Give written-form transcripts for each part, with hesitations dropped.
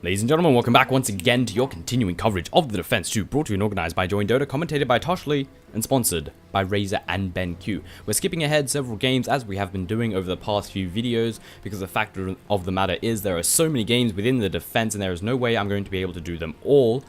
Ladies and gentlemen, welcome back once again to your continuing coverage of the Defense 2, brought to you and organized by joinDOTA, commentated by Toshley, and sponsored by Razor and BenQ. We're skipping ahead several games as we have been doing over the past few videos, because the fact of the matter is there are so many games within the defense and there is no way I'm going to be able to do them all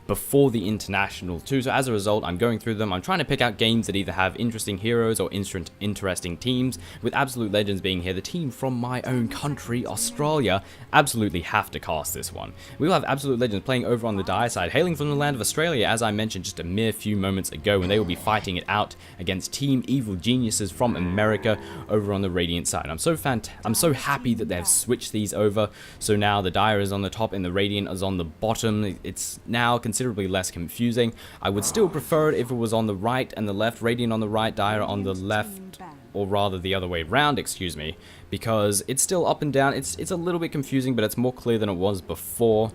before the international too. So as a result, I'm going through them. I'm trying to pick out games that either have interesting heroes or interesting teams, with Absolute Legends being here. The team from my own country, Australia, absolutely have to cast this one. We will have Absolute Legends playing over on the dire side, hailing from the land of Australia, as I mentioned just a mere few moments ago, and they will be fighting it out against Team Evil Geniuses from America over on the Radiant side. I'm so happy that they've switched these over, so now the dire is on the top and the Radiant is on the bottom. It's now considerably less confusing. I would still prefer it if it was on the right and the left, Radiant on the right, dire on the left, or rather the other way round, excuse me, because it's still up and down. It's a little bit confusing, but it's more clear than it was before,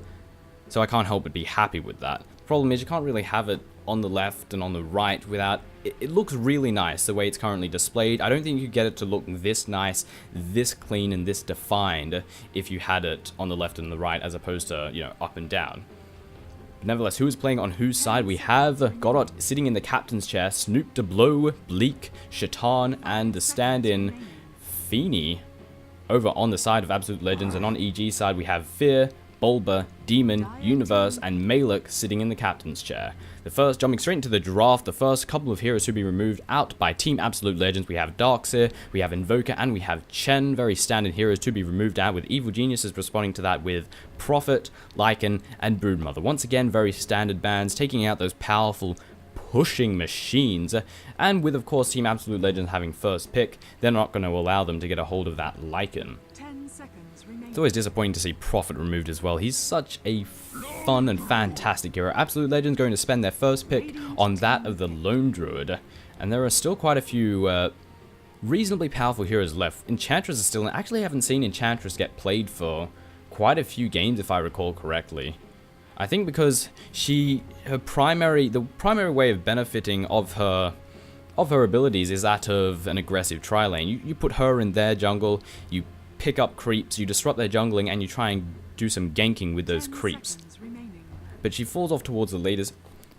so I can't help but be happy with that. The problem is you can't really have it on the left and on the right without it looks really nice the way it's currently displayed. I don't think you could get it to look this nice, this clean, and this defined if you had it on the left and the right as opposed to, you know, up and down. Nevertheless, who is playing on whose side? We have joinDOTA sitting in the captain's chair, Snoop DeBlow, Bleak, Shaitan, and the stand-in Feeny over on the side of Absolute Legends. And on EG's side, we have Fear, Bulba, Demon, Universe, and Malek sitting in the captain's chair. The first, jumping straight into the draft, the first couple of heroes to be removed out by Team Absolute Legends. We have Darkseer, we have Invoker, and we have Chen. Very standard heroes to be removed out, with Evil Geniuses responding to that with Prophet, Lycan, and Broodmother. Once again, very standard bans, taking out those powerful pushing machines. And with, of course, Team Absolute Legends having first pick, they're not going to allow them to get a hold of that Lycan. It's always disappointing to see Prophet removed as well. He's such a fun and fantastic hero. Absolute Legends going to spend their first pick on that of the Lone Druid. And there are still quite a few reasonably powerful heroes left. Enchantress is still... I actually haven't seen Enchantress get played for quite a few games, if I recall correctly. I think because the primary way of benefiting of her abilities is that of an aggressive tri-lane. You put her in their jungle, you pick up creeps, you disrupt their jungling, and you try and do some ganking with those creeps. But she falls off towards the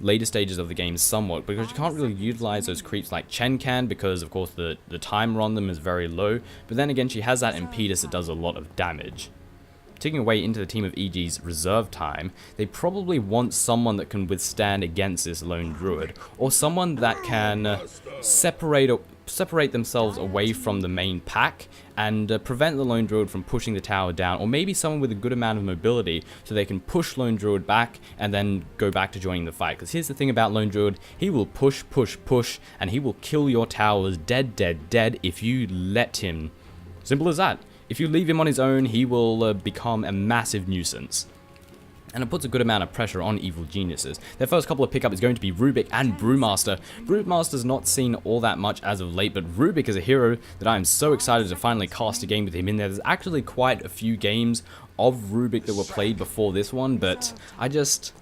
later stages of the game somewhat, because you can't really utilize those creeps like Chen can, because of course the timer on them is very low. But then again, she has that impetus that does a lot of damage. Taking away into the team of EG's reserve time, they probably want someone that can withstand against this Lone Druid, or someone that can separate themselves away from the main pack and prevent the Lone Druid from pushing the tower down, or maybe someone with a good amount of mobility so they can push Lone Druid back and then go back to joining the fight. Because here's the thing about Lone Druid, he will push, and he will kill your towers dead if you let him. Simple as that. If you leave him on his own, he will become a massive nuisance. And it puts a good amount of pressure on Evil Geniuses. Their first couple of pickups is going to be Rubik and Brewmaster. Brewmaster's not seen all that much as of late, but Rubik is a hero that I am so excited to finally cast a game with him in there. There's actually quite a few games of Rubik that were played before this one, but I don't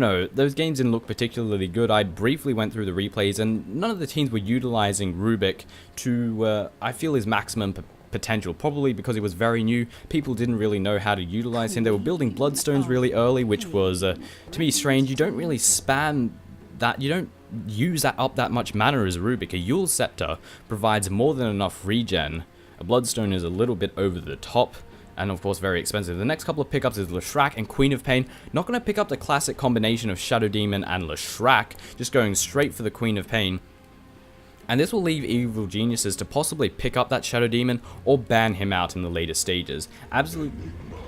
know, those games didn't look particularly good. I briefly went through the replays, and none of the teams were utilizing Rubik to, I feel, his maximum potential, probably because he was very new. People didn't really know how to utilize him. They were building Bloodstones really early, which was, to me, strange. You don't really spam that, you don't use that up that much mana as a Rubik. A Yule Scepter provides more than enough regen. A Bloodstone is a little bit over the top, and of course very expensive. The next couple of pickups is Leshrac and Queen of Pain. Not going to pick up the classic combination of Shadow Demon and Leshrac, just going straight for the Queen of Pain. And this will leave Evil Geniuses to possibly pick up that Shadow Demon or ban him out in the later stages. Absolute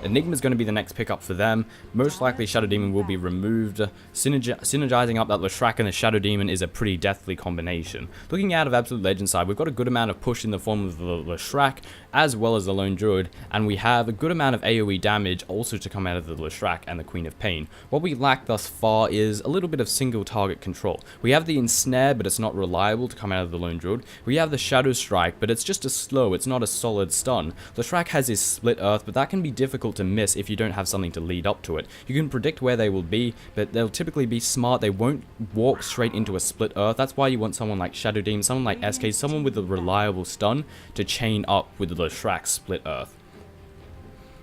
Enigma is going to be the next pickup for them. Most likely Shadow Demon will be removed. Synergizing up that Leshrac and the Shadow Demon is a pretty deathly combination. Looking out of Absolute Legends side, we've got a good amount of push in the form of the Leshrac as well as the Lone Druid, and we have a good amount of AoE damage also to come out of the Leshrac and the Queen of Pain. What we lack thus far is a little bit of single target control. We have the Ensnare, but it's not reliable to come out of the Lone Druid. We have the Shadow Strike, but it's just a slow, it's not a solid stun. Leshrac has his Split Earth, but that can be difficult to miss if you don't have something to lead up to it. You can predict where they will be, but they'll typically be smart. They won't walk straight into a Split Earth. That's why you want someone like Shadow Demon, someone like SK, someone with a reliable stun to chain up with the Leshrac Split Earth.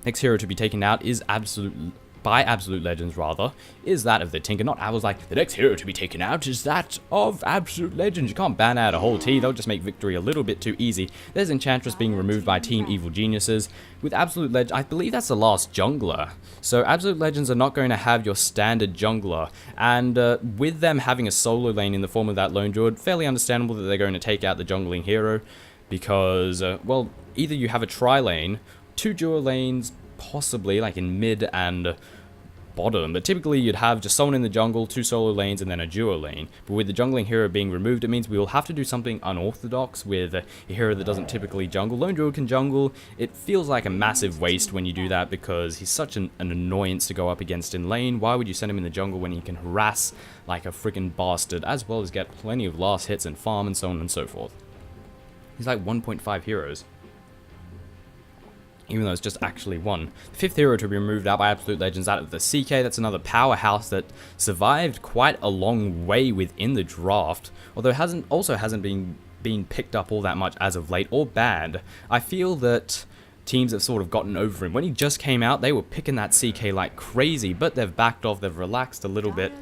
Next hero to be taken out is Absolute Legends rather, is that of the Tinker. Not I was like, the next hero to be taken out is that of Absolute Legends. You can't ban out a whole team, they'll just make victory a little bit too easy. There's Enchantress being removed by Team Evil Geniuses. With Absolute Legends, I believe that's the last jungler. So Absolute Legends are not going to have your standard jungler. And with them having a solo lane in the form of that Lone Druid, fairly understandable that they're going to take out the jungling hero. Because, well, either you have a tri-lane, 2 dual lanes, possibly like in mid and bottom, but typically you'd have just someone in the jungle, 2 solo lanes, and then a duo lane. But with the jungling hero being removed, it means we will have to do something unorthodox with a hero that doesn't typically jungle. Lone Druid can jungle. It feels like a massive waste when you do that because he's such an annoyance to go up against in lane. Why would you send him in the jungle when he can harass like a freaking bastard, as well as get plenty of last hits and farm and so on and so forth? He's like 1.5 heroes. Even though it's just actually 1. The 5th hero to be removed out by Absolute Legends out of the CK. That's another powerhouse that survived quite a long way within the draft, although hasn't been picked up all that much as of late or banned. I feel that teams have sort of gotten over him. When he just came out, they were picking that CK like crazy, but they've backed off, they've relaxed a little bit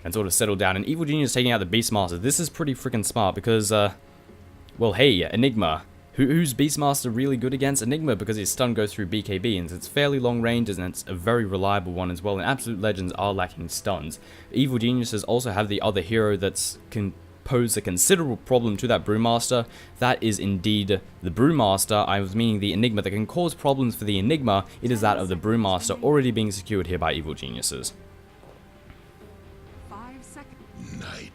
and sort of settled down. And Evil Genius taking out the Beastmaster. This is pretty freaking smart because, well, hey, Enigma. Who's Beastmaster really good against? Enigma, because his stun goes through BKB, and it's fairly long range, and it's a very reliable one as well, and Absolute Legends are lacking stuns. Evil Geniuses also have the other hero that can pose a considerable problem to that Brewmaster. That is indeed the Brewmaster. I was meaning the Enigma that can cause problems for the Enigma. It is that of the Brewmaster already being secured here by Evil Geniuses.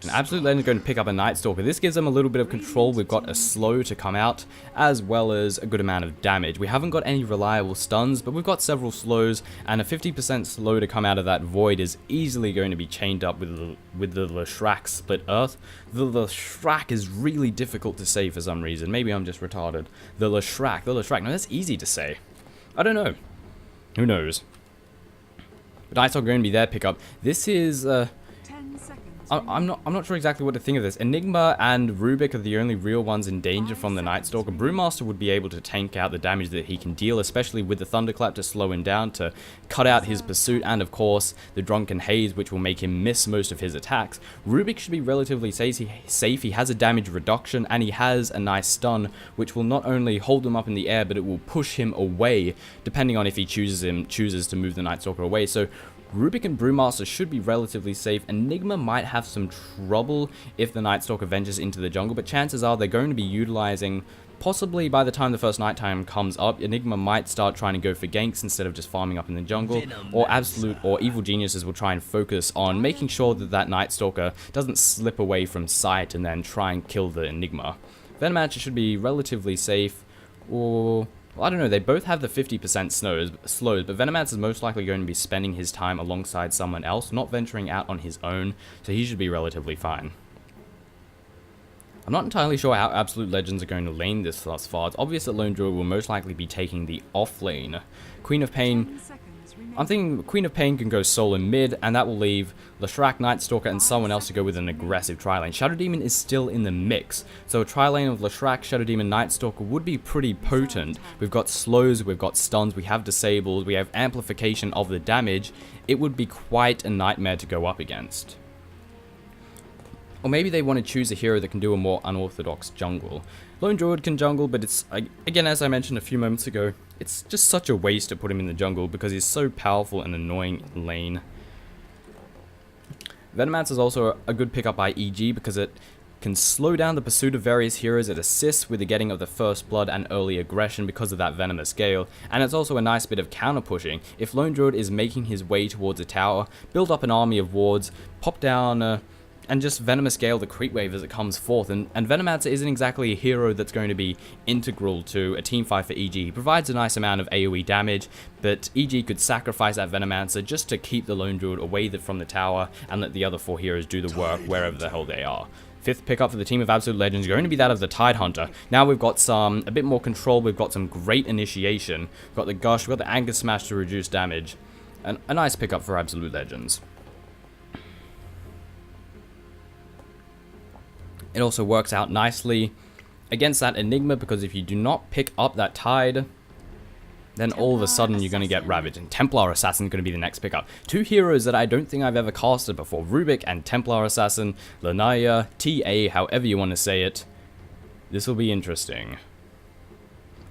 And Absolute Legend is going to pick up a Night Stalker. This gives them a little bit of control. We've got a slow to come out, as well as a good amount of damage. We haven't got any reliable stuns, but we've got several slows, and a 50% slow to come out of that Void is easily going to be chained up with the Leshrac Split Earth. The Leshrac is really difficult to say for some reason. Maybe I'm just retarded. The Leshrac. No, that's easy to say. I don't know. Who knows? But Night Stalker going to be their pickup. This is... I'm not sure exactly what to think of this. Enigma and Rubik are the only real ones in danger from the Night Stalker. Brewmaster would be able to tank out the damage that he can deal, especially with the Thunderclap to slow him down, to cut out his pursuit, and of course the Drunken Haze, which will make him miss most of his attacks. Rubik should be relatively safe. He has a damage reduction, and he has a nice stun, which will not only hold him up in the air, but it will push him away, depending on if he chooses to move the Night Stalker away. So Rubik and Brewmaster should be relatively safe. Enigma might have some trouble if the Night Stalker ventures into the jungle, but chances are they're going to be utilizing, possibly by the time the first nighttime comes up, Enigma might start trying to go for ganks instead of just farming up in the jungle, or Evil Geniuses will try and focus on making sure that that Night Stalker doesn't slip away from sight and then try and kill the Enigma. Venomancer should be relatively safe, or... well, I don't know, they both have the 50% slows, but Venomancer is most likely going to be spending his time alongside someone else, not venturing out on his own, so he should be relatively fine. I'm not entirely sure how Absolute Legends are going to lane this thus far. It's obvious that Lone Druid will most likely be taking the off lane. Queen of Pain... I'm thinking Queen of Pain can go solo mid, and that will leave Leshrac, Night Stalker, and someone else to go with an aggressive tri-lane. Shadow Demon is still in the mix, so a tri-lane of Leshrac, Shadow Demon, Night Stalker would be pretty potent. We've got slows, we've got stuns, we have disables, we have amplification of the damage. It would be quite a nightmare to go up against. Or maybe they want to choose a hero that can do a more unorthodox jungle. Lone Druid can jungle, but it's, again, as I mentioned a few moments ago, it's just such a waste to put him in the jungle because he's so powerful and annoying in lane. Venomancer is also a good pickup by EG because it can slow down the pursuit of various heroes. It assists with the getting of the first blood and early aggression because of that venomous gale, and it's also a nice bit of counter pushing. If Lone Druid is making his way towards a tower, build up an army of wards, pop down... and just Venomous Gale the creep wave as it comes forth, and Venomancer isn't exactly a hero that's going to be integral to a team fight for EG. He provides a nice amount of AoE damage, but EG could sacrifice that Venomancer just to keep the Lone Druid away from the tower and let the other 4 heroes do the work wherever the hell they are. 5th pickup for the team of Absolute Legends is going to be that of the Tidehunter. Now we've got a bit more control, we've got some great initiation, we've got the Gush, we've got the Anchor Smash to reduce damage, and a nice pickup for Absolute Legends. It also works out nicely against that Enigma, because if you do not pick up that Tide, then all of a sudden you're going to get Ravage, and Templar Assassin is going to be the next pickup. Two heroes that I don't think I've ever casted before, Rubik and Templar Assassin, Lanaya, TA, however you want to say it. This will be interesting.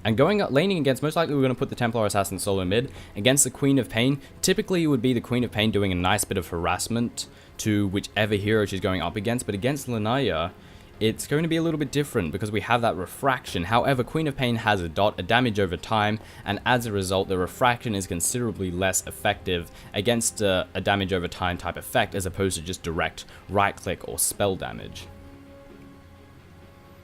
And laning against, most likely we're going to put the Templar Assassin solo mid against the Queen of Pain. Typically it would be the Queen of Pain doing a nice bit of harassment to whichever hero she's going up against, but against Lanaya, it's going to be a little bit different because we have that refraction. However, Queen of Pain has a dot, a damage over time, and as a result, the refraction is considerably less effective against a damage over time type effect as opposed to just direct right click or spell damage.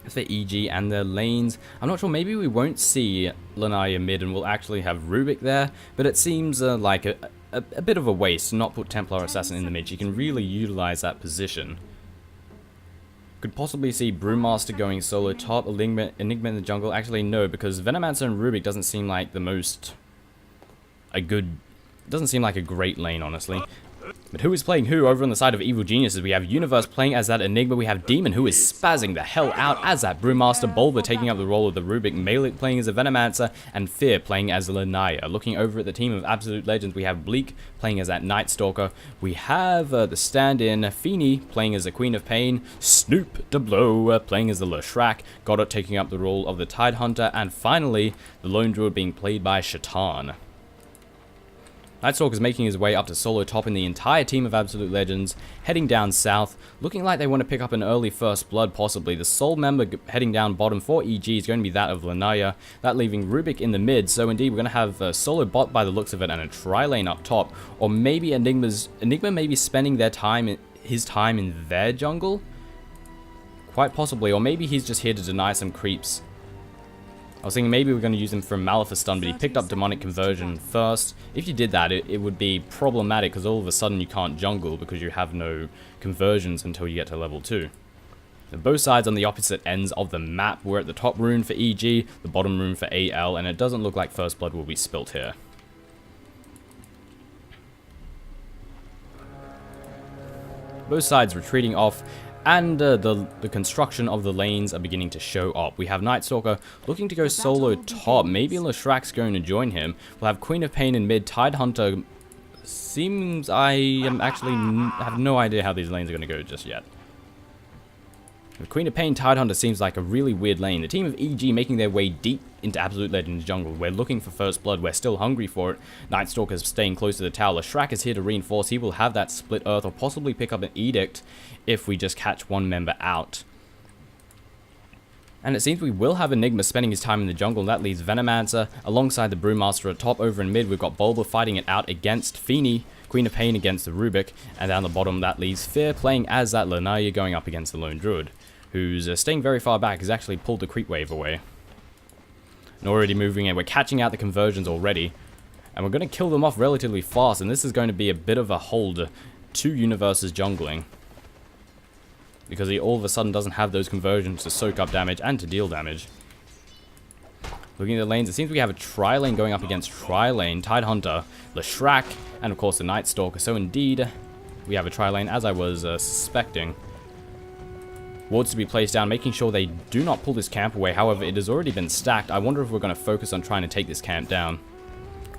As for EG and their lanes, I'm not sure, maybe we won't see Lanaya mid and we'll actually have Rubik there, but it seems like a bit of a waste to not put Templar Assassin in the mid. You can really utilize that position. Could possibly see Brewmaster going solo top, Enigma in the jungle. Actually, no, because Venomancer and Rubik doesn't seem like doesn't seem like a great lane, honestly. But who is playing who over on the side of Evil Geniuses? We have Universe playing as that Enigma. We have Demon, who is spazzing the hell out as that Brewmaster. Bulba taking up the role of the Rubik. Malik playing as a Venomancer. And Fear playing as the Lanaya. Looking over at the team of Absolute Legends, we have Bleak playing as that Night Stalker. We have the stand-in Feeny playing as the Queen of Pain. Snoop Deblow playing as the Leshrac. Goddard taking up the role of the Tidehunter. And finally, the Lone Druid being played by Shaitan. Nightstalker is making his way up to solo top in the entire team of Absolute Legends, heading down south, looking like they want to pick up an early first blood possibly. The sole member heading down bottom for EG is going to be that of Lanaya, that leaving Rubik in the mid, so indeed we're going to have a solo bot by the looks of it and a tri-lane up top, or maybe Enigma may be spending his time in their jungle? Quite possibly, or maybe he's just here to deny some creeps. I was thinking maybe we're going to use him for Maleficent stun, but he picked up Demonic Conversion first. If you did that, it would be problematic because all of a sudden you can't jungle because you have no conversions until you get to level 2. So both sides on the opposite ends of the map. We're at the top rune for EG, the bottom rune for AL, and it doesn't look like First Blood will be spilt here. Both sides retreating off. And the construction of the lanes are beginning to show up. We have Nightstalker looking to go solo top. Maybe Leshrac's going to join him. We'll have Queen of Pain in mid. Tidehunter seems... I have no idea how these lanes are going to go just yet. The Queen of Pain Tidehunter seems like a really weird lane. The team of EG making their way deep into Absolute Legends jungle. We're looking for First Blood. We're still hungry for it. Nightstalker's staying close to the tower. Leshrac is here to reinforce. He will have that split earth or possibly pick up an edict if we just catch one member out. And it seems we will have Enigma spending his time in the jungle. That leaves Venomancer alongside the Brewmaster at top. Over in mid, we've got Bulba fighting it out against Feeny. Queen of Pain against the Rubik. And down the bottom, that leaves Fear playing as that Lanaya going up against the Lone Druid, who's staying very far back. He's actually pulled the creep wave away. And already moving in. We're catching out the conversions already. And we're going to kill them off relatively fast. And this is going to be a bit of a hold to Universe's jungling, because he all of a sudden doesn't have those conversions to soak up damage and to deal damage. Looking at the lanes, it seems we have a tri-lane going up against tri-lane, Tidehunter, Leshrac, and of course the Night Stalker. So indeed, we have a tri-lane, as I was suspecting. Wards to be placed down, making sure they do not pull this camp away. However, it has already been stacked. I wonder if we're going to focus on trying to take this camp down.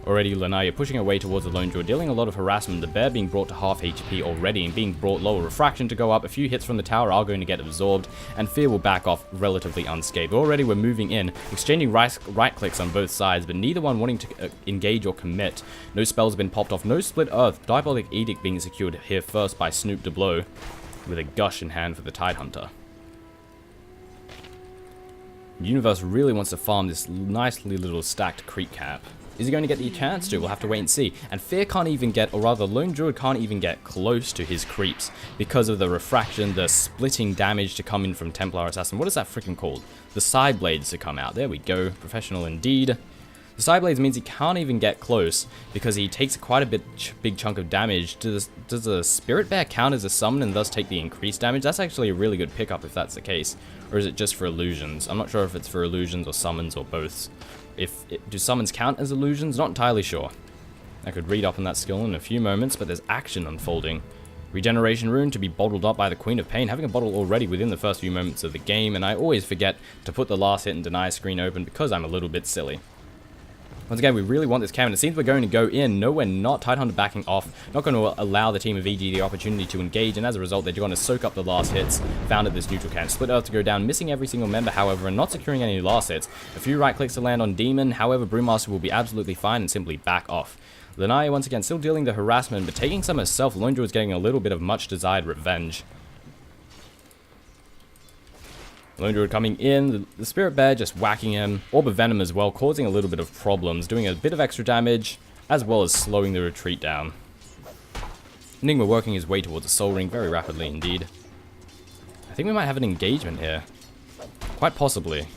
Already, Lanaya pushing away towards the Lone Druid, dealing a lot of harassment. The bear being brought to half HP already and being brought lower. Refraction to go up. A few hits from the tower are going to get absorbed, and Fear will back off relatively unscathed. Already, we're moving in, exchanging right clicks on both sides, but neither one wanting to engage or commit. No spells have been popped off. No split earth. Diabolic Edict being secured here first by Snoop Deblow, with a gush in hand for the Tidehunter. Universe really wants to farm this nicely little stacked creep cap. Is he going to get the chance to? We'll have to wait and see. And Fear can't even get, or rather Lone Druid can't even get close to his creeps because of the refraction, the splitting damage to come in from Templar Assassin. What is that freaking called? The side blades to come out. There we go. Professional indeed. The side blades means he can't even get close because he takes quite a big chunk of damage. Does the Spirit Bear count as a summon and thus take the increased damage? That's actually a really good pickup if that's the case. Or is it just for illusions? I'm not sure if it's for illusions or summons or both. Do summons count as illusions? Not entirely sure. I could read up on that skill in a few moments, but there's action unfolding. Regeneration rune to be bottled up by the Queen of Pain, having a bottle already within the first few moments of the game, and I always forget to put the last hit and deny screen open because I'm a little bit silly. Once again, we really want this camp, and it seems we're going to go in. No, we're not. Tidehunter backing off. Not going to allow the team of EG the opportunity to engage, and as a result, they're going to soak up the last hits found at this neutral camp. Split Earth to go down, missing every single member, however, and not securing any last hits. A few right clicks to land on Demon, however, Brewmaster will be absolutely fine and simply back off. Lanaya, once again, still dealing the harassment, but taking some herself. Lone Druid's getting a little bit of much desired revenge. Lone Druid coming in, the Spirit Bear just whacking him, Orb of Venom as well, causing a little bit of problems, doing a bit of extra damage, as well as slowing the retreat down. Enigma working his way towards the Soul Ring very rapidly indeed. I think we might have an engagement here. Quite possibly.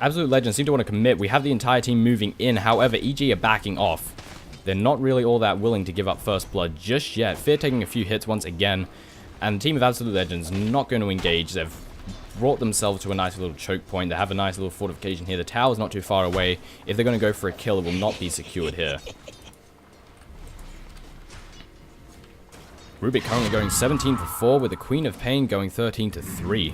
Absolute Legends seem to want to commit. We have the entire team moving in, however, EG are backing off. They're not really all that willing to give up First Blood just yet. Fear taking a few hits once again. And the team of Absolute Legends not going to engage. They've brought themselves to a nice little choke point. They have a nice little fortification here. The tower's not too far away. If they're going to go for a kill, it will not be secured here. Rubik currently going 17 for 4, with the Queen of Pain going 13 to 3.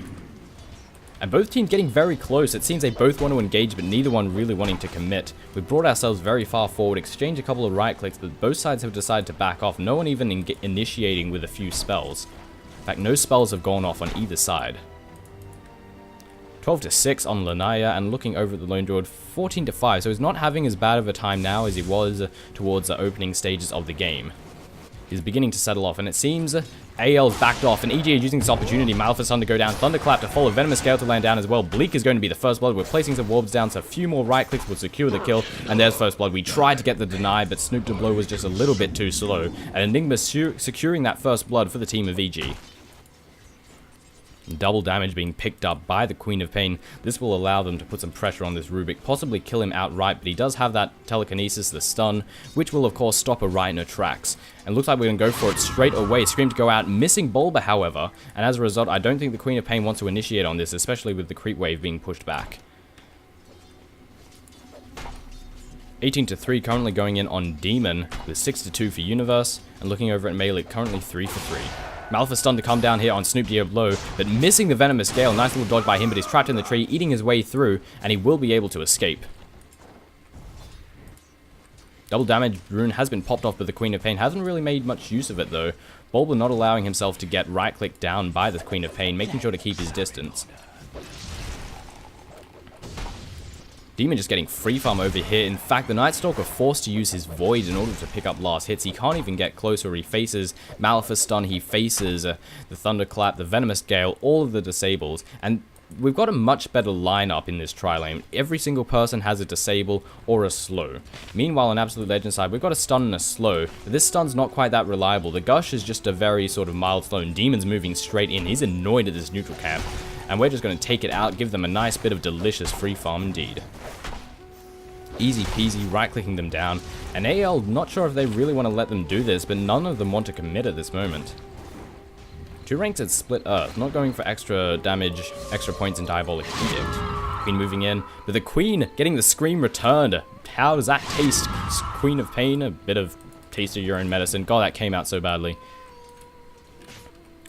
And both teams getting very close. It seems they both want to engage, but neither one really wanting to commit. We've brought ourselves very far forward, exchanged a couple of right clicks, but both sides have decided to back off. No one even initiating with a few spells. In fact, no spells have gone off on either side. 12 to 6 on Lanaya, and looking over at the Lone Druid, 14 to 5. So he's not having as bad of a time now as he was towards the opening stages of the game. He's beginning to settle off, and it seems AL's backed off, and EG is using this opportunity. Malphite Sun to go down, Thunderclap to follow, Venomous Gale to land down as well. Bleak is going to be the first blood. We're placing some Warbs down, so a few more right clicks will secure the kill, and there's first blood. We tried to get the deny, but Snoop to Blow was just a little bit too slow, and Enigma securing that first blood for the team of EG. Double damage being picked up by the Queen of Pain. This will allow them to put some pressure on this Rubik, possibly kill him outright, but he does have that telekinesis, the stun, which will of course stop a right in her tracks. And looks like we're going to go for it straight away. Scream to go out, missing Bulba however, and as a result I don't think the Queen of Pain wants to initiate on this, especially with the creep wave being pushed back. 18 to 3 currently going in on Demon, with 6 to 2 for Universe, and looking over at Melee currently 3 for 3. Malphite Stun to come down here on Snoop Blow, but missing the Venomous Gale. Nice little dodge by him, but he's trapped in the tree, eating his way through, and he will be able to escape. Double damage rune has been popped off, but the Queen of Pain hasn't really made much use of it though. Bulba not allowing himself to get right-clicked down by the Queen of Pain, making sure to keep his distance. Demon just getting free farm over here. In fact, the Night Stalker forced to use his Void in order to pick up last hits. He can't even get closer. He faces Malphite Stun, he faces the Thunderclap, the Venomous Gale, all of the disables. And we've got a much better lineup in this tri-lane. Every single person has a disable or a slow. Meanwhile, on Absolute Legend side, we've got a stun and a slow. But this stun's not quite that reliable. The Gush is just a very sort of mild slow, and Demon's moving straight in. He's annoyed at this neutral camp. And we're just going to take it out, give them a nice bit of delicious free farm indeed. Easy peasy, right-clicking them down. And AL, not sure if they really want to let them do this, but none of them want to commit at this moment. 2 ranks at Split Earth, not going for extra damage, extra points in Diabolic Edict. Queen moving in, but the Queen getting the Scream returned. How does that taste? Queen of Pain, a bit of taste of your own medicine. God, that came out so badly.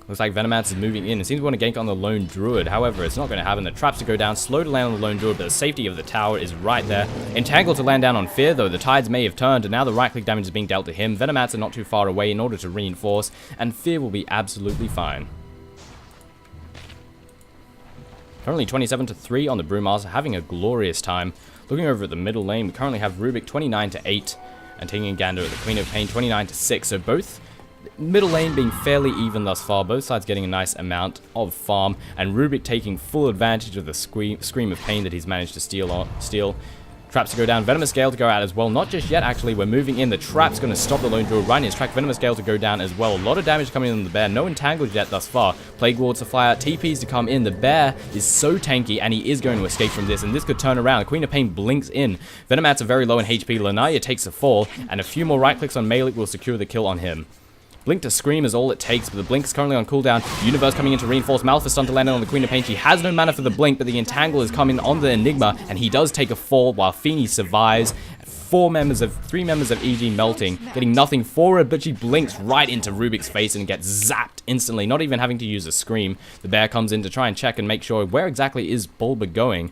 Looks like Venomancer is moving in. It seems to want to gank on the Lone Druid. However, it's not going to happen. The traps to go down, slow to land on the Lone Druid, but the safety of the tower is right there. Entangle to land down on Fear, though. The tides may have turned, and now the right-click damage is being dealt to him. Venomancer not too far away in order to reinforce, and Fear will be absolutely fine. Currently 27 to 3 on the Brewmaster, having a glorious time. Looking over at the middle lane, we currently have Rubik 29 to 8, and taking a gander at the Queen of Pain 29 to 6. So both middle lane being fairly even thus far, both sides getting a nice amount of farm, and Rubik taking full advantage of the Scream of Pain that he's managed to steal. Traps to go down, Venomous Gale to go out as well. Not just yet, actually, we're moving in. The trap's going to stop the Lone Druid right in his track. Venomous Gale to go down as well. A lot of damage coming in on the Bear. No entangles yet thus far. Plague Wards to fly out, TPs to come in. The Bear is so tanky, and he is going to escape from this, and this could turn around. The Queen of Pain blinks in. Venomancer very low in HP. Lanaya takes a fall, and a few more right clicks on Malik will secure the kill on him. Blink to Scream is all it takes, but the Blink is currently on cooldown. Universe coming in to reinforce. Malphite Stun to land on the Queen of Pain. She has no mana for the Blink, but the Entangle is coming on the Enigma, and he does take a fall while Feeny survives. 3 members of EG melting, getting nothing for it, but she blinks right into Rubik's face and gets zapped instantly, not even having to use a Scream. The Bear comes in to try and check and make sure where exactly is Bulba going.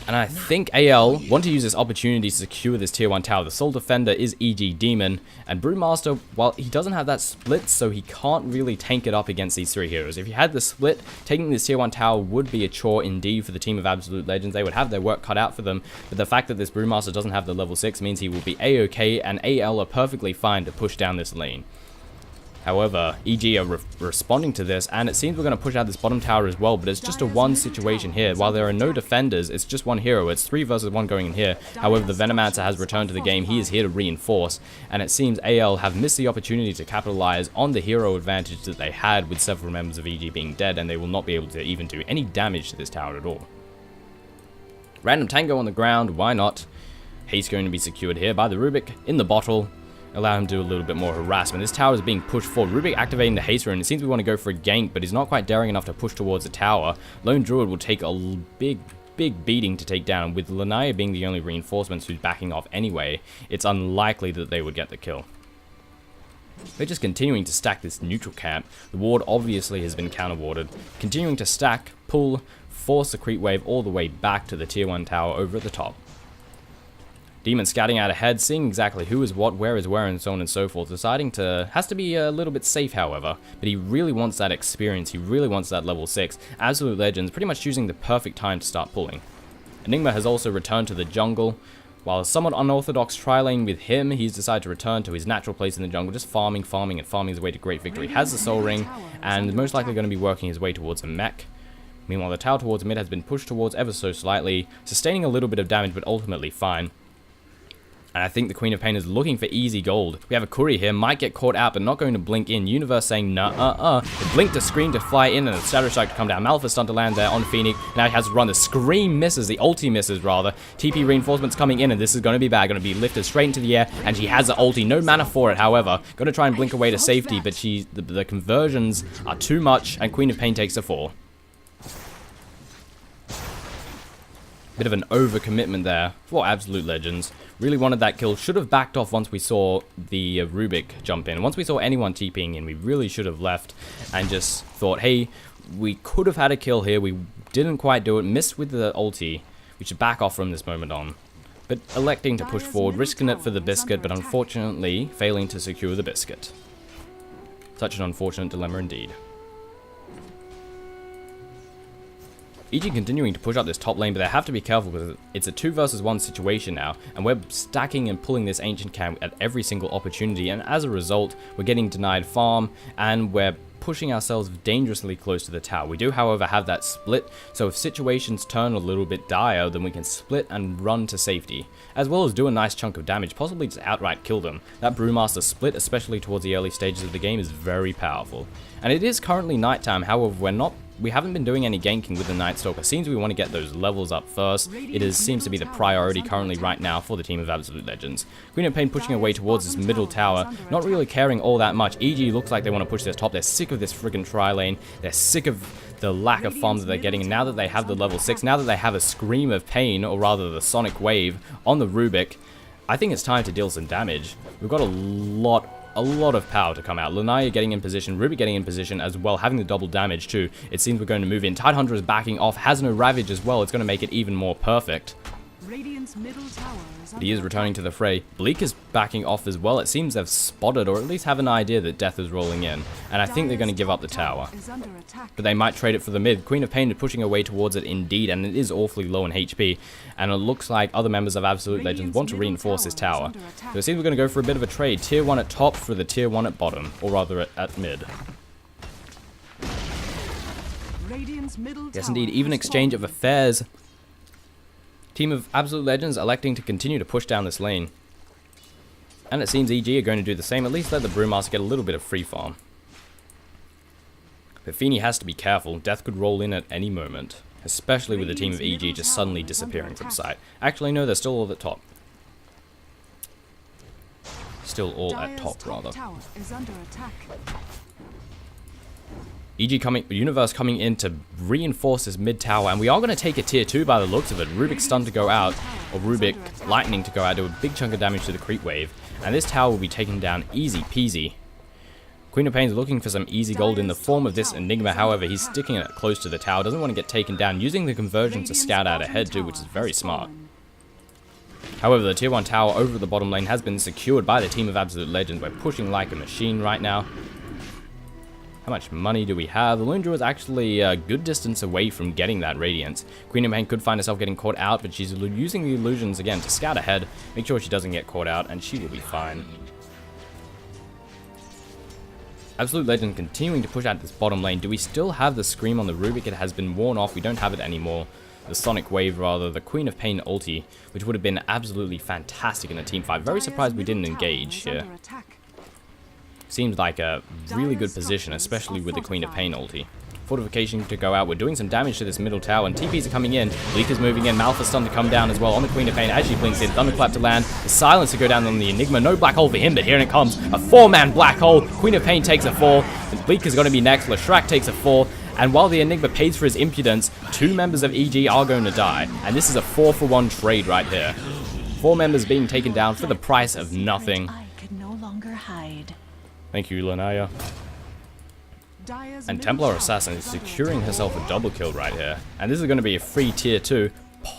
And I think AL want to use this opportunity to secure this tier 1 tower. The sole defender is EG Demon, and Brewmaster, well, he doesn't have that split, so he can't really tank it up against these 3 heroes. If he had the split, taking this tier 1 tower would be a chore indeed for the team of Absolute Legends. They would have their work cut out for them, but the fact that this Brewmaster doesn't have the level 6 means he will be A-OK, and AL are perfectly fine to push down this lane. However, EG are responding to this, and it seems we're going to push out this bottom tower as well, but it's just a 1 situation here. While there are no defenders, it's just 1 hero. It's 3 versus 1 going in here. However, the Venomancer has returned to the game. He is here to reinforce, and it seems AL have missed the opportunity to capitalize on the hero advantage that they had with several members of EG being dead, and they will not be able to even do any damage to this tower at all. Random Tango on the ground, why not? Haste going to be secured here by the Rubik in the bottle. Allow him to do a little bit more harassment. This tower is being pushed forward. Rubik activating the haste rune. It seems we want to go for a gank, but he's not quite daring enough to push towards the tower. Lone Druid will take a big beating to take down. With Lanaya being the only reinforcements who's backing off anyway, it's unlikely that they would get the kill. They're just continuing to stack this neutral camp. The ward obviously has been counter-warded. Continuing to stack, pull, force the creep wave all the way back to the tier 1 tower over at the top. Demon scouting out ahead, seeing exactly who is what, where is where, and so on and so forth. Deciding to, has to be a little bit safe, however, but he really wants that experience, he really wants that level 6. Absolute Legends pretty much choosing the perfect time to start pulling. Enigma has also returned to the jungle. While a somewhat unorthodox tri-lane with him, he's decided to return to his natural place in the jungle, just farming his way to great victory. Has the soul ring, and most likely going to be working his way towards a mech. Meanwhile, the tower towards mid has been pushed towards ever so slightly, sustaining a little bit of damage, but ultimately fine. And I think the Queen of Pain is looking for easy gold. We have a Kuri here, might get caught out, but not going to blink in. Universe saying, nah, It blinked a screen to fly in, and a Shadow Strike to come down. Malphite stun to land there on Phoenix. Now he has to run. The Scream misses, the ulti misses, rather. TP reinforcements coming in, and this is going to be bad. Going to be lifted straight into the air, and she has the ulti. No mana for it, however. Going to try and blink away to safety, but the conversions are too much, and Queen of Pain takes a 4. Bit of an overcommitment there for Absolute Legends. Really wanted that kill. Should have backed off once we saw the Rubik jump in. Once we saw anyone TPing in, we really should have left and just thought, hey, we could have had a kill here. We didn't quite do it. Missed with the ulti. We should back off from this moment on. But electing to push forward, risking it for the biscuit, but unfortunately failing to secure the biscuit. Such an unfortunate dilemma indeed. EG continuing to push up this top lane, but they have to be careful because it's a 2 versus 1 situation now, and we're stacking and pulling this ancient camp at every single opportunity, and as a result, we're getting denied farm, and we're pushing ourselves dangerously close to the tower. We do, however, have that split, so if situations turn a little bit dire, then we can split and run to safety, as well as do a nice chunk of damage, possibly just outright kill them. That Brewmaster split, especially towards the early stages of the game, is very powerful. And it is currently nighttime, however, we haven't been doing any ganking with the Night Stalker. Seems we want to get those levels up first. Seems to be the priority currently right now for the team of Absolute Legends. Queen of Pain pushing away towards this middle tower, not really caring all that much. EG looks like they want to push this top. They're sick of this friggin' tri-lane. They're sick of the lack of farm that they're getting, and now that they have the level 6, now that they have a Scream of Pain, or rather the Sonic Wave, on the Rubik, I think it's time to deal some damage. We've got a lot of power to come out. Lanaya getting in position, Ruby getting in position as well, having the double damage too. It seems we're going to move in. Tidehunter is backing off, has no Ravage as well. It's going to make it even more perfect. But he is returning to the fray. Bleak is backing off as well. It seems they've spotted, or at least have an idea that death is rolling in. And I think they're going to give up the tower. But they might trade it for the mid. Queen of Pain is pushing away towards it indeed, and it is awfully low in HP. And it looks like other members of Absolute Legends want to reinforce this tower. So it seems we're going to go for a bit of a trade. Tier 1 at top for the Tier 1 at bottom, or rather at mid. Yes indeed, even exchange of affairs. Team of Absolute Legends electing to continue to push down this lane. And it seems EG are going to do the same, at least let the Brewmaster get a little bit of free farm. But Feeny has to be careful, death could roll in at any moment. Especially with the team of EG just suddenly disappearing from sight. Actually no, they're still all at top. Still all at top, rather. Universe coming in to reinforce this mid tower, and we are going to take a tier 2 by the looks of it. Rubik stun to go out, or Rubik lightning to go out, do a big chunk of damage to the creep wave, and this tower will be taken down easy peasy. Queen of Pain's looking for some easy gold in the form of this Enigma, however, he's sticking it close to the tower, doesn't want to get taken down, using the conversion to scout out ahead too, which is very smart. However, the tier 1 tower over the bottom lane has been secured by the team of Absolute Legends. We're pushing like a machine right now. How much money do we have? The Lone Druid is actually a good distance away from getting that Radiance. Queen of Pain could find herself getting caught out, but she's using the illusions again to scout ahead, make sure she doesn't get caught out, and she will be fine. Absolute Legend continuing to push out this bottom lane. Do we still have the Scream on the Rubik? It has been worn off. We don't have it anymore. The Sonic Wave, rather. The Queen of Pain ulti, which would have been absolutely fantastic in a team fight. Very surprised we didn't engage here. Seems like a really good position, especially with the Queen of Pain ulti. Fortification to go out. We're doing some damage to this middle tower, and TPs are coming in. Bleak is moving in. Malphite stun to come down as well on the Queen of Pain as she blinks in. Thunderclap to land. The silence to go down on the Enigma. No black hole for him, but here it comes. A 4-man black hole. Queen of Pain takes a fall. And Bleak is going to be next. Leshrac takes a fall. And while the Enigma pays for his impudence, 2 members of EG are going to die. And this is a 4-for-1 trade right here. 4 members being taken down for the price of nothing. I could no longer hide. Thank you, Lanaya. And Templar Assassin is securing herself a double kill right here. And this is going to be a free tier 2,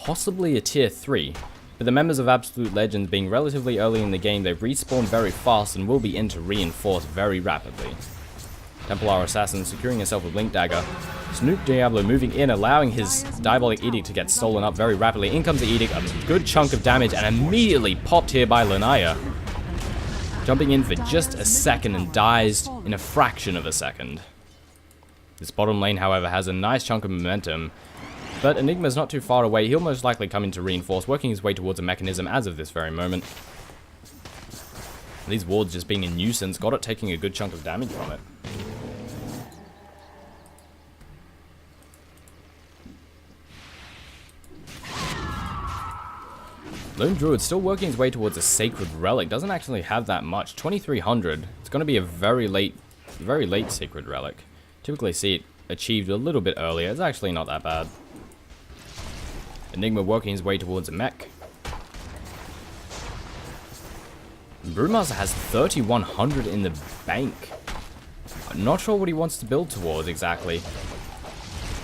possibly a tier 3. But the members of Absolute Legends being relatively early in the game, they've respawned very fast and will be in to reinforce very rapidly. Templar Assassin securing herself a Blink Dagger. Snoop Diablo moving in, allowing his Diabolic Edict to get stolen up very rapidly. In comes the Edict, a good chunk of damage, and immediately popped here by Lanaya. Jumping in for just a second and dies in a fraction of a second. This bottom lane, however, has a nice chunk of momentum, but Enigma's not too far away. He'll most likely come in to reinforce, working his way towards a mechanism as of this very moment. These wards just being a nuisance, got it taking a good chunk of damage from it. Lone Druid still working his way towards a Sacred Relic. Doesn't actually have that much. 2300. It's going to be a very late Sacred Relic. Typically see it achieved a little bit earlier. It's actually not that bad. Enigma working his way towards a mech. Brewmaster has 3100 in the bank. I'm not sure what he wants to build towards exactly.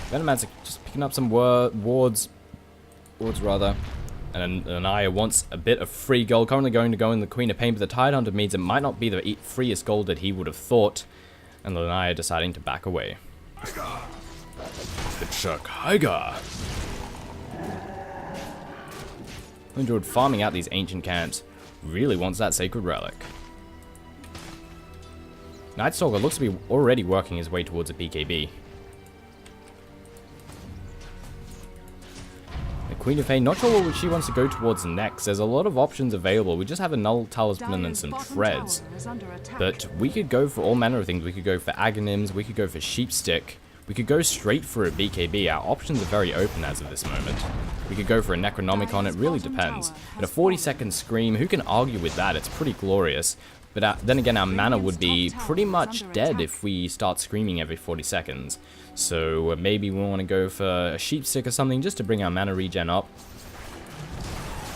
Venomancer just picking up some wards rather. And Anaya wants a bit of free gold. Currently going to go in the Queen of Pain, but the Tidehunter means it might not be the freest gold that he would have thought. And Lanaya deciding to back away. It's Shakaiga. Enjoyed farming out these ancient camps. Really wants that Sacred Relic. Nightstalker looks to be already working his way towards a BKB. Queen of Pain, not sure what she wants to go towards next. There's a lot of options available. We just have a Null Talisman and some Treads. But we could go for all manner of things. We could go for Aghanims, we could go for Sheepstick, we could go straight for a BKB. Our options are very open as of this moment. We could go for a Necronomicon, it really depends. But a 40-second Scream, who can argue with that? It's pretty glorious. But then again, our mana would be pretty much dead if we start screaming every 40 seconds. So maybe we want to go for a Sheepstick or something just to bring our mana regen up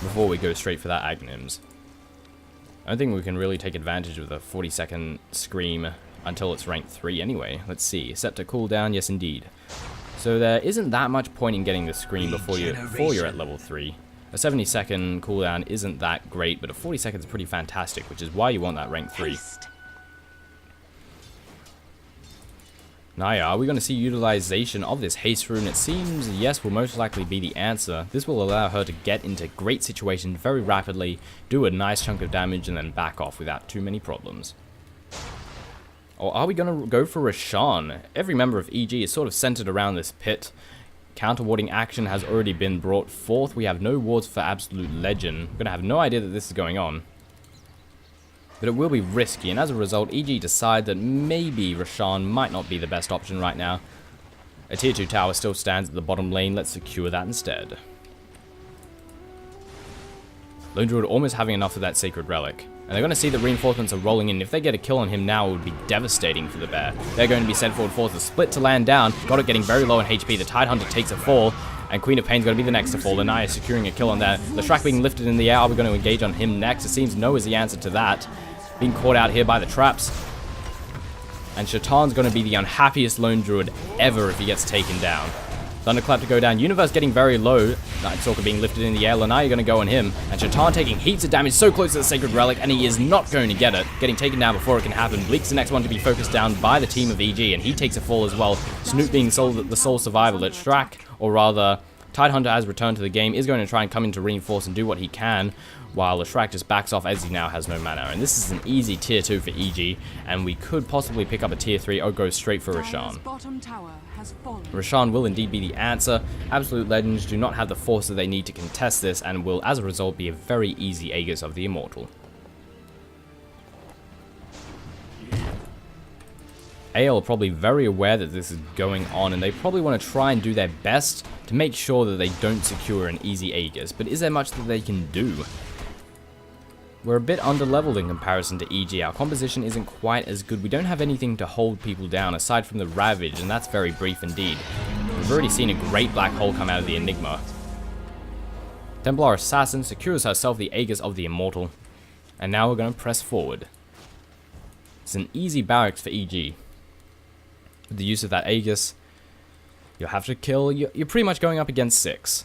before we go straight for that Aghanims. I don't think we can really take advantage of the 40-second Scream until it's rank 3 anyway. Let's see. Scepter cooldown, yes indeed. So there isn't that much point in getting the Scream before you're at level 3. A 70-second cooldown isn't that great, but a 40 seconds is pretty fantastic, which is why you want that rank 3. Naya, are we going to see utilization of this haste rune? It seems yes will most likely be the answer. This will allow her to get into great situations very rapidly, do a nice chunk of damage, and then back off without too many problems. Or are we going to go for Roshan? Every member of EG is sort of centered around this pit. Counter-warding action has already been brought forth. We have no wards for Absolute Legend. We're going to have no idea that this is going on. But it will be risky, and as a result, EG decide that maybe Roshan might not be the best option right now. A tier 2 tower still stands at the bottom lane. Let's secure that instead. Lone Druid almost having enough of that Sacred Relic. And they're going to see that reinforcements are rolling in. If they get a kill on him now, it would be devastating for the bear. They're going to be sent forward forces. Split to land down. Got it getting very low in HP. The Tidehunter takes a fall. And Queen of Pain's going to be the next to fall. Lanaya securing a kill on there. The Shrek being lifted in the air. Are we going to engage on him next? It seems no is the answer to that. Being caught out here by the traps. And Shatan's going to be the unhappiest lone druid ever if he gets taken down. Thunderclap to go down. Universe getting very low. Nightstalker being lifted in the air. Lanaya going to go on him. And Shatan taking heaps of damage so close to the Sacred Relic, and he is not going to get it. Getting taken down before it can happen. Bleak's the next one to be focused down by the team of EG, and he takes a fall as well. Snoop being the sole survivor. Let Strack, or rather, Tidehunter has returned to the game, is going to try and come in to reinforce and do what he can, while Leshrac just backs off as he now has no mana. And this is an easy tier 2 for EG, and we could possibly pick up a tier 3 or go straight for Roshan. Roshan will indeed be the answer. Absolute Legends do not have the force that they need to contest this, and will as a result be a very easy Aegis of the Immortal. AL are probably very aware that this is going on, and they probably want to try and do their best to make sure that they don't secure an easy Aegis, but is there much that they can do? We're a bit underleveled in comparison to EG. Our composition isn't quite as good. We don't have anything to hold people down aside from the Ravage, and that's very brief indeed. We've already seen a great black hole come out of the Enigma. Templar Assassin secures herself the Aegis of the Immortal, and now we're going to press forward. It's an easy barracks for EG. With the use of that Aegis, you'll have to kill. You're pretty much going up against 6.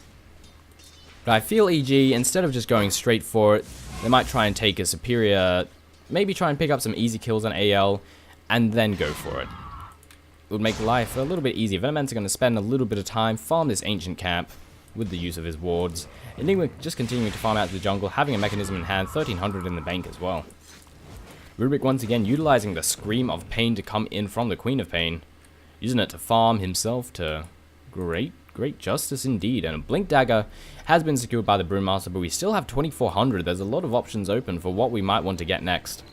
But I feel EG, instead of just going straight for it, they might try and take a superior, maybe try and pick up some easy kills on AL, and then go for it. It would make life a little bit easier. Venomancer are going to spend a little bit of time, farm this ancient camp with the use of his wards. Enigma just continuing to farm out to the jungle, having a mechanism in hand, 1300 in the bank as well. Rubik once again utilizing the Scream of Pain to come in from the Queen of Pain, using it to farm himself to great justice indeed. And a Blink Dagger has been secured by the Brewmaster, but we still have 2400. There's a lot of options open for what we might want to get next.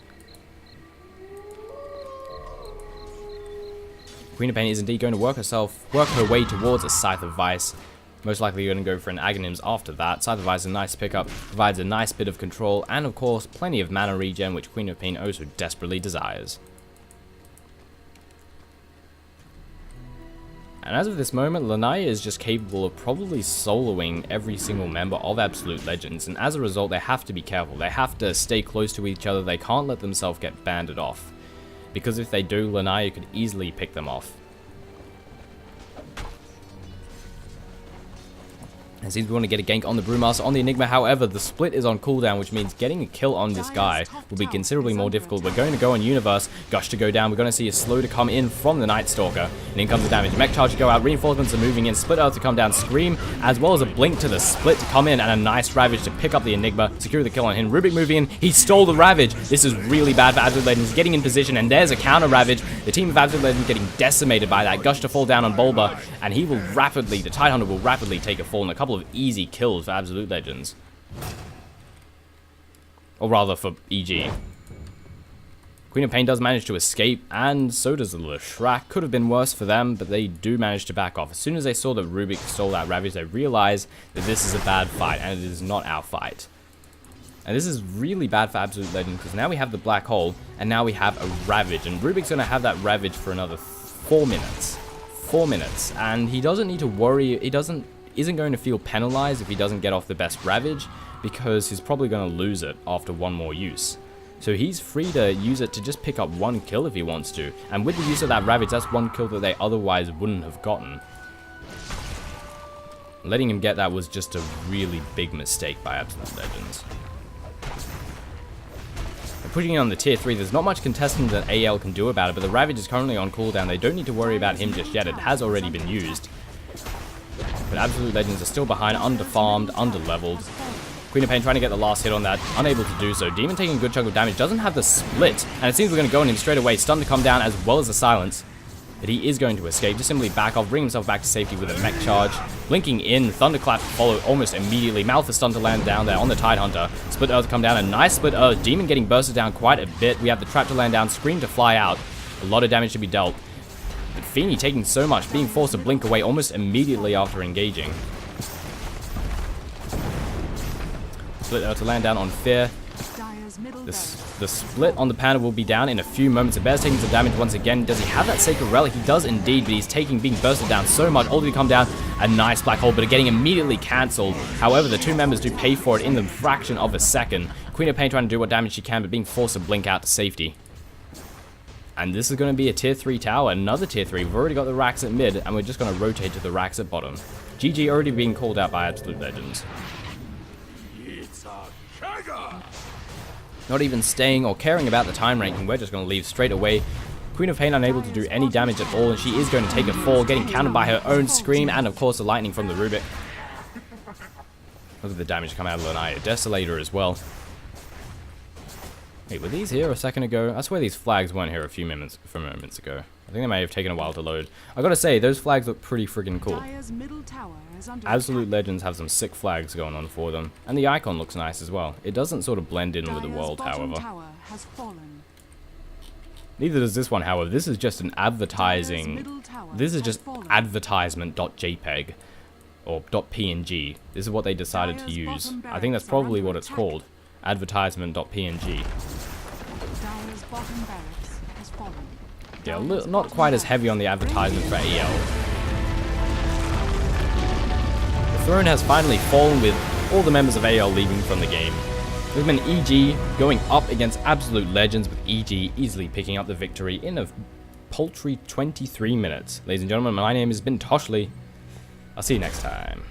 Queen of Pain is indeed going to work her way towards a Scythe of Vice. Most likely going to go for an Aghanims after that. Scythe of Vice is a nice pickup, provides a nice bit of control, and of course plenty of mana regen, which Queen of Pain also desperately desires. And as of this moment, Lanaya is just capable of probably soloing every single member of Absolute Legends, and as a result they have to be careful. They have to stay close to each other. They can't let themselves get banded off, because if they do, Lanaya could easily pick them off. It seems we want to get a gank on the Brewmaster on the Enigma. However, the split is on cooldown, which means getting a kill on this guy will be considerably more difficult. We're going to go on Universe. Gush to go down. We're going to see a slow to come in from the Nightstalker. And in comes the damage. Mech Charge to go out. Reinforcements are moving in. Split Earth to come down. Scream, as well as a Blink to the Split to come in. And a nice Ravage to pick up the Enigma. Secure the kill on him. Rubik moving in. He stole the Ravage. This is really bad for Absolute Legends. Getting in position. And there's a counter Ravage. The team of Absolute Legends getting decimated by that. Gush to fall down on Bulba. And he will rapidly, the Tidehunter will rapidly take a fall. And a couple of easy kills for Absolute Legends. Or rather for EG. Queen of Pain does manage to escape, and so does the Leshrac. Could have been worse for them, but they do manage to back off. As soon as they saw that Rubik stole that Ravage, they realized that this is a bad fight, and it is not our fight. And this is really bad for Absolute Legends, because now we have the Black Hole, and now we have a Ravage, and Rubik's going to have that Ravage for another 4 minutes. 4 minutes, and he doesn't need to worry, isn't going to feel penalized if he doesn't get off the best Ravage, because he's probably going to lose it after one more use. So he's free to use it to just pick up one kill if he wants to, and with the use of that Ravage, that's one kill that they otherwise wouldn't have gotten. Letting him get that was just a really big mistake by Absolute Legends. And pushing it on the tier 3, there's not much contesting that AL can do about it, but the Ravage is currently on cooldown. They don't need to worry about him just yet, it has already been used. But Absolute Legends are still behind, under-farmed, under-leveled. Queen of Pain trying to get the last hit on that, unable to do so. Demon taking a good chunk of damage, doesn't have the split, and it seems we're going to go on him straight away. Stun to come down as well as the silence. But he is going to escape, just simply back off, bring himself back to safety with a mech charge. Blinking in, Thunderclap to follow almost immediately. Malthus stun to land down there on the Tidehunter. Split Earth to come down, a nice Split Earth. Demon getting bursted down quite a bit. We have the Trap to land down, Scream to fly out. A lot of damage to be dealt. But Feeny taking so much, being forced to blink away almost immediately after engaging. Split Earth to land down on Fear. The split on the Panda will be down in a few moments. The Bear's taking some damage once again. Does he have that Sacred Relic? He does indeed, but he's being bursted down so much. All to come down, a nice Black Hole, but getting immediately cancelled. However, the two members do pay for it in the fraction of a second. Queen of Pain trying to do what damage she can, but being forced to blink out to safety. And this is going to be a tier 3 tower, another tier 3. We've already got the racks at mid, and we're just going to rotate to the racks at bottom. GG already being called out by Absolute Legends. Not even staying or caring about the time ranking, we're just going to leave straight away. Queen of Pain unable to do any damage at all, and she is going to take a fall, getting countered by her own Scream, and of course the lightning from the Rubik. Look at the damage come out of Lanaya. Desolator as well. Wait, were these here a second ago? I swear these flags weren't here a few moments ago. I think they may have taken a while to load. I gotta say, those flags look pretty friggin' cool. Absolute Legends have some sick flags going on for them. And the icon looks nice as well. It doesn't sort of blend in with the world, however. Neither does this one, however. This is just an advertising... This is just advertisement.jpg. Or .png. This is what they decided to use. I think that's probably what it's called. Advertisement.png. Yeah, not quite as heavy on the advertisement for AL. The throne has finally fallen with all the members of AL leaving from the game. We've been EG going up against Absolute Legends, with EG easily picking up the victory in a paltry 23 minutes. Ladies and gentlemen, my name has been Toshley. I'll see you next time.